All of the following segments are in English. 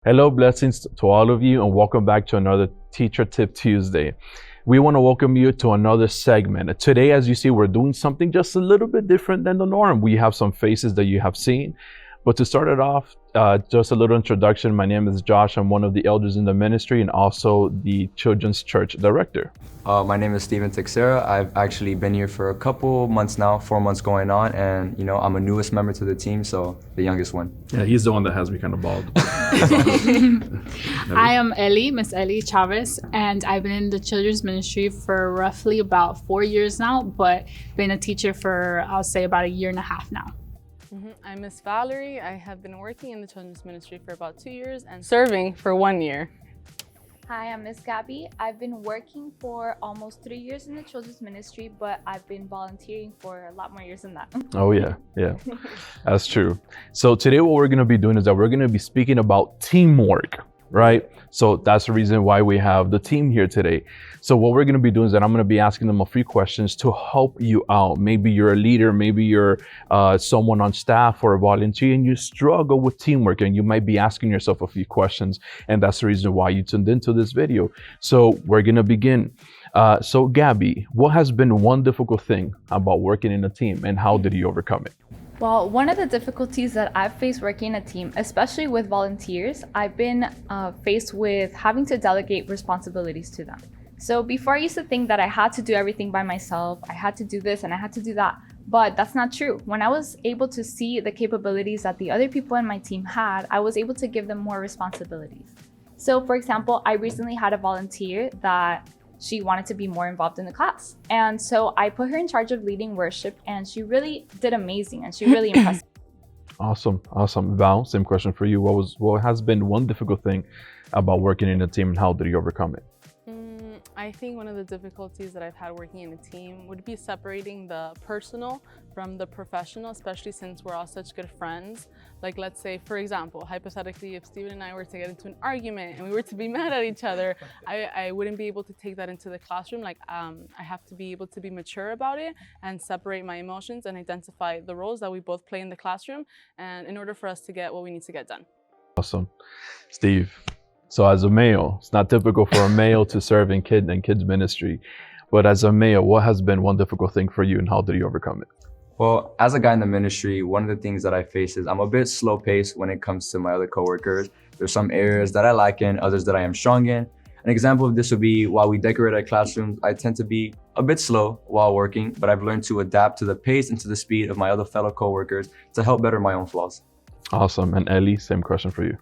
Hello, blessings to all of you, and welcome back to another Teacher Tip Tuesday. We want to welcome you to another segment. Today, as you see, we're doing something just a little bit different than the norm. We have some faces that you have seen. But to start it off, just a little introduction. My name is Josh. I'm one of the elders in the ministry and also the Children's Church Director. My name is Steven Texera. I've actually been here for a couple months now, 4 months going on, and I'm a newest member to the team, so the youngest one. Yeah, he's the one that has me kind of bald. I am Miss Ellie Chavez, and I've been in the children's ministry for roughly about 4 years now, but been a teacher for, I'll say, about a year and a half now. I'm Miss Valerie. I have been working in the children's ministry for about 2 years and serving for 1 year. Hi, I'm Miss Gabby. I've been working for almost 3 years in the children's ministry, but I've been volunteering for a lot more years than that. Oh yeah, that's true. So today what we're going to be doing is that we're going to be speaking about teamwork, right? So that's the reason why we have the team here today. So what we're going to be doing is that I'm going to be asking them a few questions to help you out. Maybe you're a leader, maybe you're someone on staff or a volunteer and you struggle with teamwork and you might be asking yourself a few questions. And that's the reason why you tuned into this video. So we're going to begin. So Gabby, what has been one difficult thing about working in a team and how did you overcome it? Well, one of the difficulties that I've faced working in a team, especially with volunteers, I've been faced with having to delegate responsibilities to them. So before I used to think that I had to do everything by myself, I had to do this and I had to do that, but that's not true. When I was able to see the capabilities that the other people in my team had, I was able to give them more responsibilities. So for example, I recently had a volunteer that she wanted to be more involved in the class. And so I put her in charge of leading worship and she really did amazing and she really impressed me. Awesome. Val, same question for you. What has been one difficult thing about working in a team and how did you overcome it? I think one of the difficulties that I've had working in a team would be separating the personal from the professional, especially since we're all such good friends. Like, let's say, for example, hypothetically, if Steven and I were to get into an argument and we were to be mad at each other, I wouldn't be able to take that into the classroom. Like, I have to be able to be mature about it and separate my emotions and identify the roles that we both play in the classroom, and in order for us to get what we need to get done. Awesome. Steve. So as a male, it's not typical for a male to serve in kids ministry, but as a male, what has been one difficult thing for you and how did you overcome it? Well, as a guy in the ministry, one of the things that I face is I'm a bit slow paced when it comes to my other coworkers. There's some areas that I lack in, others that I am strong in. An example of this would be while we decorate our classrooms, I tend to be a bit slow while working, but I've learned to adapt to the pace and to the speed of my other fellow coworkers to help better my own flaws. Awesome. And Ellie, same question for you.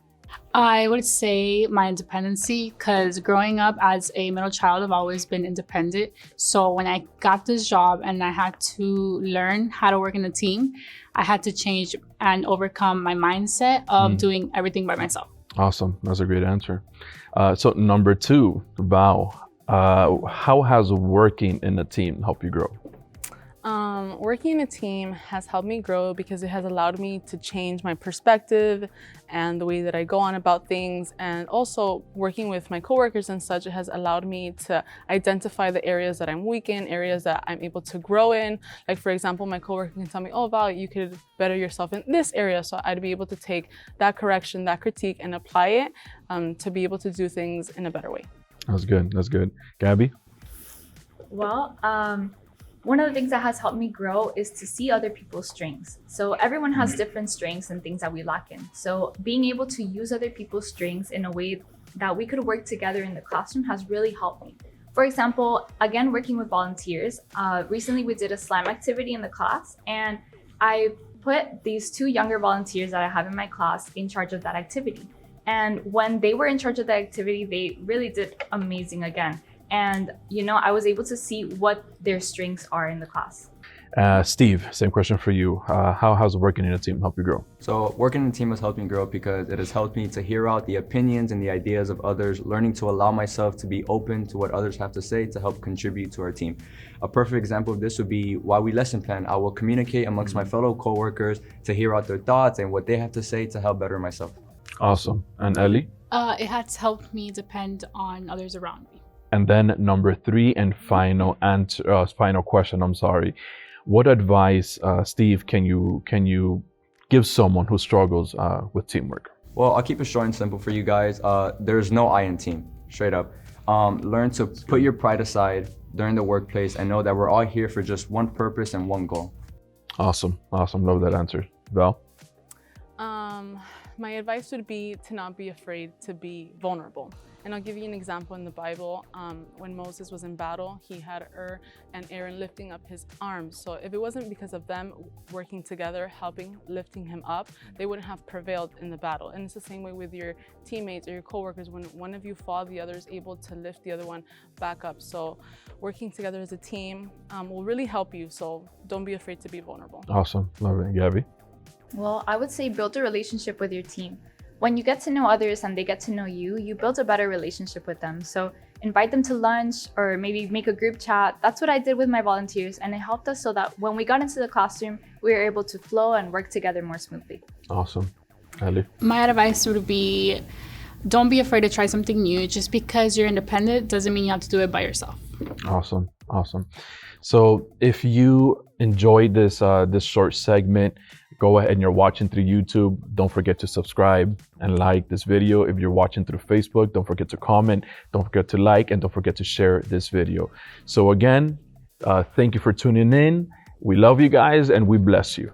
I would say my independency, because growing up as a middle child, I've always been independent. So when I got this job and I had to learn how to work in a team, I had to change and overcome my mindset of doing everything by myself. Awesome. That's a great answer. So number two, Val, how has working in a team helped you grow? Working in a team has helped me grow because it has allowed me to change my perspective and the way that I go on about things. And also working with my coworkers and such, it has allowed me to identify the areas that I'm weak in, areas that I'm able to grow in. Like, for example, my coworker can tell me, oh, Val, you could better yourself in this area. So I'd be able to take that correction, that critique, and apply it to be able to do things in a better way. That's good. Gabby? Well, one of the things that has helped me grow is to see other people's strengths. So everyone has different strengths and things that we lack in. So being able to use other people's strengths in a way that we could work together in the classroom has really helped me. For example, again, working with volunteers, recently we did a slam activity in the class and I put these two younger volunteers that I have in my class in charge of that activity. And when they were in charge of the activity, they really did amazing again. And, I was able to see what their strengths are in the class. Steve, same question for you. How has working in a team helped you grow? So working in a team has helped me grow because it has helped me to hear out the opinions and the ideas of others, learning to allow myself to be open to what others have to say to help contribute to our team. A perfect example of this would be while we lesson plan, I will communicate amongst my fellow coworkers to hear out their thoughts and what they have to say to help better myself. Awesome. And Ellie? It has helped me depend on others around me. And then number three and final question, What advice, Steve, can you give someone who struggles with teamwork? Well, I'll keep it short and simple for you guys. There's no I in team, straight up. Learn to put your pride aside during the workplace and know that we're all here for just one purpose and one goal. Awesome. Love that answer. Val? My advice would be to not be afraid to be vulnerable. And I'll give you an example in the Bible. When Moses was in battle, he had and Aaron lifting up his arms. So if it wasn't because of them working together, lifting him up, they wouldn't have prevailed in the battle. And it's the same way with your teammates or your coworkers. When one of you fall, the other is able to lift the other one back up. So working together as a team will really help you. So don't be afraid to be vulnerable. Awesome. Love it. Gabby? Well, I would say build a relationship with your team. When you get to know others and they get to know you, you build a better relationship with them. So invite them to lunch or maybe make a group chat. That's what I did with my volunteers, and it helped us so that when we got into the classroom, we were able to flow and work together more smoothly. Awesome. Ellie? My advice would be don't be afraid to try something new. Just because you're independent doesn't mean you have to do it by yourself. Awesome. So if you enjoyed this short segment, go ahead and you're watching through YouTube, don't forget to subscribe and like this video. If you're watching through Facebook, don't forget to comment, don't forget to like, and don't forget to share this video. So again, thank you for tuning in. We love you guys and we bless you.